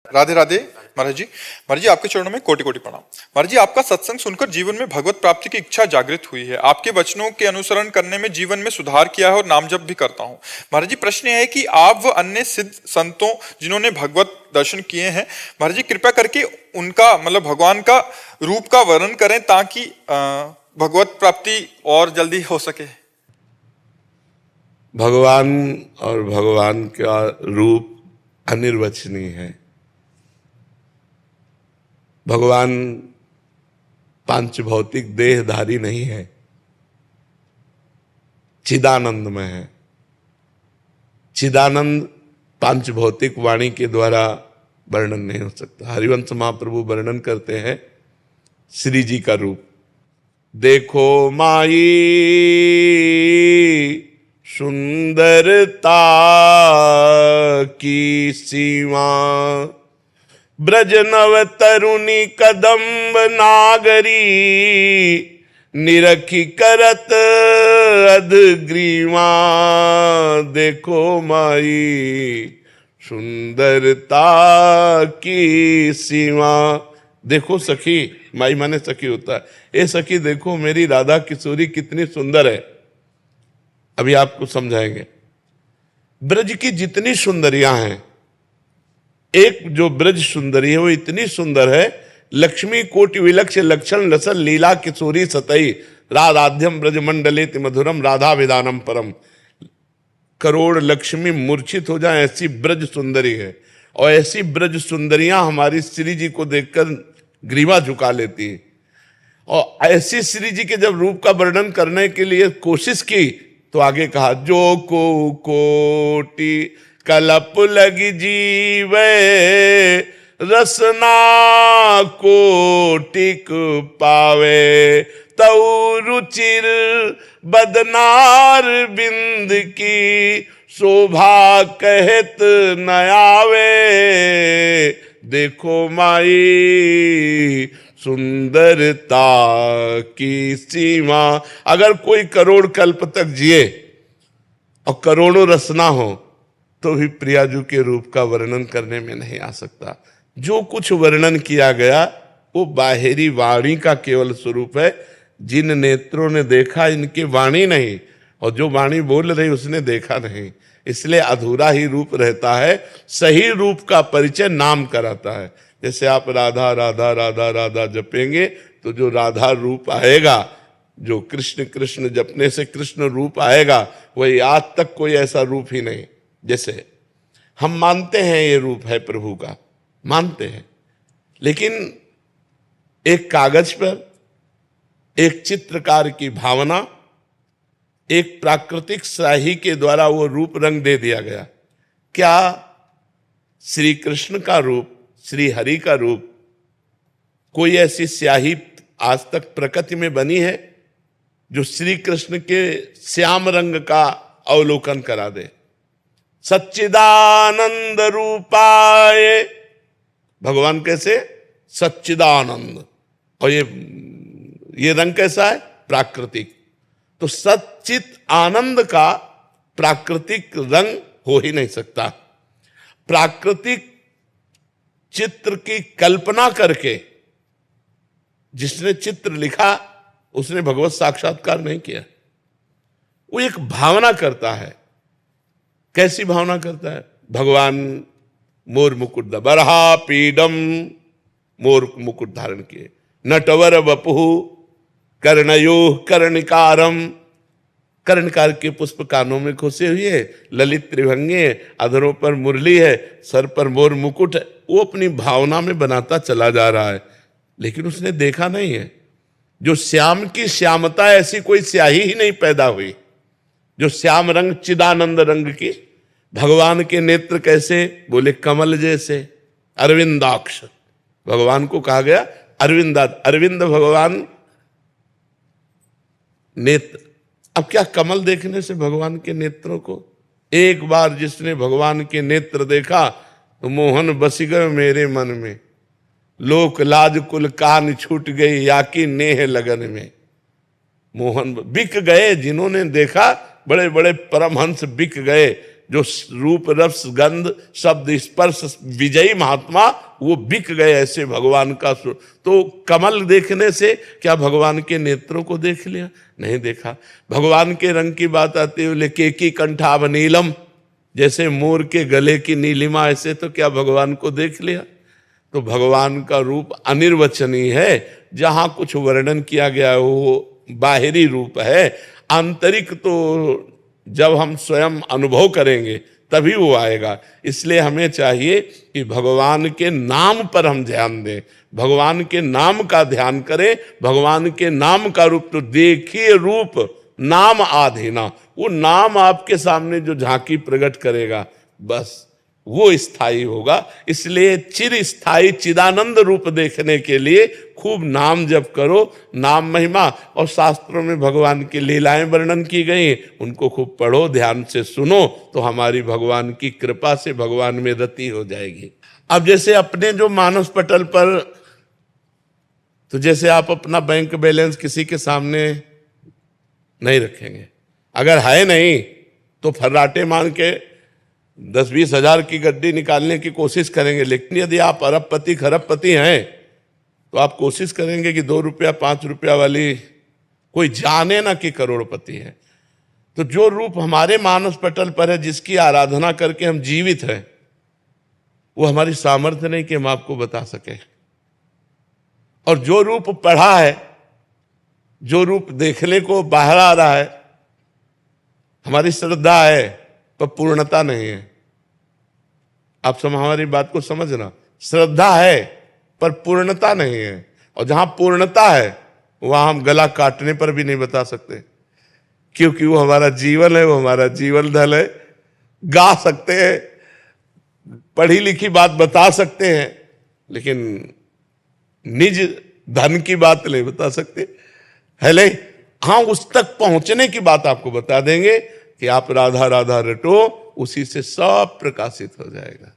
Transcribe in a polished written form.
राधे राधे महाराज जी। महाराज जी आपके चरणों में कोटि कोटि प्रणाम। महाराज जी आपका सत्संग सुनकर जीवन में भगवत प्राप्ति की इच्छा जागृत हुई है। आपके वचनों के अनुसरण करने में जीवन में सुधार किया है और नाम जप भी करता हूँ। महाराज जी प्रश्न यह है कि आप व अन्य सिद्ध संतों जिन्होंने भगवत दर्शन किए हैं, महाराज जी कृपया करके उनका मतलब भगवान का रूप का वर्णन करें ताकि भगवत प्राप्ति और जल्दी हो सके। भगवान और भगवान का रूप अनिर्वचनीय है। भगवान पांच भौतिक देहधारी नहीं है, चिदानंद में है। चिदानंद पांच भौतिक वाणी के द्वारा वर्णन नहीं हो सकता। हरिवंश महाप्रभु वर्णन करते हैं श्री जी का रूप। देखो माई सुंदरता की सीमा, ब्रज नव तरुणी कदम्ब नागरी, निरखी करत अधग्रीवा। देखो माई सुंदरता की सीमा। देखो सखी, माई माने सखी होता है। ए सखी देखो मेरी राधा किशोरी कितनी सुंदर है। अभी आपको समझाएंगे। ब्रज की जितनी सुंदरियां हैं, एक जो ब्रज सुंदरी है वो इतनी सुंदर है, लक्ष्मी कोटि विलक्ष लक्षण लसन लीला किशोरी सतई, राधाध्यम ब्रज मंडलेत मधुरम राधा विदानम परम। करोड़ लक्ष्मी मूर्छित हो जाए ऐसी ब्रज सुंदरी है। और ऐसी ब्रज सुंदरियां हमारी श्री जी को देखकर ग्रीवा झुका लेती है। और ऐसी श्री जी के जब रूप का वर्णन करने के लिए कोशिश की तो आगे कहा, जो को कोटि कलप लगी जीवे, रसना कोटिक पावे, तऊ रुचिर बदनार बिंद की, शोभा कहत न आवे। देखो माई सुंदरता की सीमा। अगर कोई करोड़ कल्प तक जिए और करोड़ों रसना हो तो भी प्रियाजू के रूप का वर्णन करने में नहीं आ सकता। जो कुछ वर्णन किया गया वो बाहरी वाणी का केवल स्वरूप है। जिन नेत्रों ने देखा इनकी वाणी नहीं, और जो वाणी बोल रही उसने देखा नहीं, इसलिए अधूरा ही रूप रहता है। सही रूप का परिचय नाम कराता है। जैसे आप राधा राधा राधा राधा जपेंगे तो जो राधा रूप आएगा, जो कृष्ण कृष्ण जपने से कृष्ण रूप आएगा, वही आज तक कोई ऐसा रूप ही नहीं। जैसे हम मानते हैं ये रूप है प्रभु का, मानते हैं, लेकिन एक कागज पर एक चित्रकार की भावना, एक प्राकृतिक स्याही के द्वारा वो रूप रंग दे दिया गया। क्या श्री कृष्ण का रूप, श्री हरि का रूप, कोई ऐसी स्याही आज तक प्रकृति में बनी है जो श्री कृष्ण के श्याम रंग का अवलोकन करा दे? सच्चिदानंद रूपाय, भगवान कैसे? सच्चिदानंद। और ये रंग कैसा है? प्राकृतिक। तो सच्चित आनंद का प्राकृतिक रंग हो ही नहीं सकता। प्राकृतिक चित्र की कल्पना करके जिसने चित्र लिखा उसने भगवत साक्षात्कार नहीं किया। वो एक भावना करता है। कैसी भावना करता है? भगवान मोर मुकुट बरहा पीडम, मोर मुकुट धारण किए, नटवर वपुहु कर्णयो कर्णिकारम, कर्णकार के पुष्प कानों में खोसे हुए, ललित त्रिभंगे, अधरों पर मुरली है, सर पर मोर मुकुट है। वो अपनी भावना में बनाता चला जा रहा है, लेकिन उसने देखा नहीं है। जो श्याम की श्यामता, ऐसी कोई स्याही ही नहीं पैदा हुई। जो श्याम रंग, चिदानंद रंग की। भगवान के नेत्र कैसे? बोले कमल जैसे, अरविंदाक्ष। भगवान को कहा गया अरविंद भगवान नेत्र। अब क्या कमल देखने से भगवान के नेत्रों को? एक बार जिसने भगवान के नेत्र देखा तो मोहन बस गए मेरे मन में, लोक लाज कुल कान छूट गई या की नेह लगन में। मोहन बिक गए, जिन्होंने देखा बड़े बड़े परमहंस बिक गए। जो रूप रस गंध शब्द स्पर्श विजयी महात्मा, वो बिक गए ऐसे भगवान का तो कमल देखने से क्या भगवान के नेत्रों को देख लिया? नहीं देखा। भगवान के रंग की बात आती है, बोले केकी कंठाभ नीलम, जैसे मोर के गले की नीलिमा, ऐसे तो क्या भगवान को देख लिया? तो भगवान का रूप अनिर्वचनीय है। जहां कुछ वर्णन किया गया है वो बाहरी रूप है, आंतरिक तो जब हम स्वयं अनुभव करेंगे तभी वो आएगा। इसलिए हमें चाहिए कि भगवान के नाम पर हम ध्यान दें, भगवान के नाम का ध्यान करें। भगवान के नाम का रूप तो देखिए, रूप नाम आधीना, वो नाम आपके सामने जो झांकी प्रकट करेगा बस वो स्थायी होगा। इसलिए चिर स्थायी चिदानंद रूप देखने के लिए खूब नाम जप करो, नाम महिमा। और शास्त्रों में भगवान की लीलाएं वर्णन की गई, उनको खूब पढ़ो, ध्यान से सुनो, तो हमारी भगवान की कृपा से भगवान में रति हो जाएगी। अब जैसे अपने जो मानस पटल पर, तो जैसे आप अपना बैंक बैलेंस किसी के सामने नहीं रखेंगे, अगर है नहीं तो फर्राटे मान के 10-20 हजार की गड्डी निकालने की कोशिश करेंगे। लेकिन यदि आप अरबपति खरबपति हैं तो आप कोशिश करेंगे कि 2 रुपया 5 रुपया वाली कोई जाने ना कि करोड़पति है। तो जो रूप हमारे मानस पटल पर है, जिसकी आराधना करके हम जीवित हैं, वो हमारी सामर्थ्य नहीं कि हम आपको बता सके। और जो रूप पढ़ा है, जो रूप देखने को बाहर आ रहा है, हमारी श्रद्धा है पर पूर्णता नहीं है। आप सब हमारी बात को समझना, श्रद्धा है पर पूर्णता नहीं है। और जहां पूर्णता है वहां हम गला काटने पर भी नहीं बता सकते, क्योंकि वो हमारा जीवन है, वो हमारा जीवन धन है। गा सकते हैं, पढ़ी लिखी बात बता सकते हैं, लेकिन निज धन की बात नहीं बता सकते। हेले हाँ, उस तक पहुंचने की बात आपको बता देंगे कि आप राधा राधा रटो, उसी से सब प्रकाशित हो जाएगा।